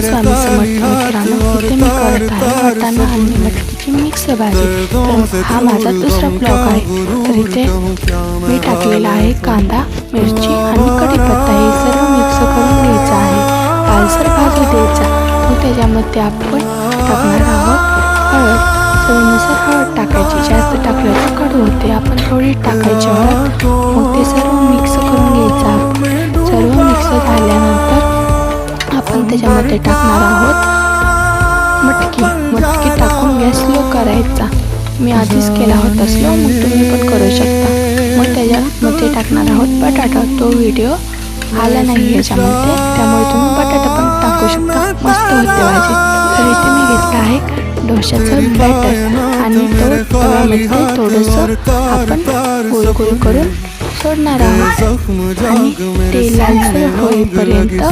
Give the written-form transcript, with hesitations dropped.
श्री स्वामी समर्थ मित्रांनो, इथे मी करत आहे वाटाणा आणि मटकीची मिक्स भाजी। तर हा माझा दुसरा ब्लॉग आहे। तर इथे मी टाकलेला आहे कांदा, मिरची आणि कढीपत्ता, हे सर्व मिक्स करून घ्यायचं आहे। लालसर भाजू द्यायचा। मग त्याच्यामध्ये आपण टाकणार आहोत हळद। चवीनुसार हळद टाकायची, जास्त टाकलं तर कडू होते, आपण थोडी टाकायची हळद। मग ते सर्व मिक्स करून घ्यायचं। सर्व मिक्स झाल्यानंतर आपण त्याच्यामध्ये टाकणार आहोत मटकी टाकून गॅस स्लो करायचा। मी आधीच केला होता स्लो, मग तुम्ही पण करू शकता। मग त्याच्यामध्ये टाकणार आहोत बटाटा, तो व्हिडिओ आला नाही याच्यामध्ये, त्यामुळे तुम्ही बटाटा पण टाकू शकता, मस्त होते भाजी। तर इथे मी घेतला आहे डोशाचं बॅटर आणि तो तव्यामध्ये थोडंसं आपण गोल गोल करून सोडणार आहोत आणि ते लालसर होईपर्यंत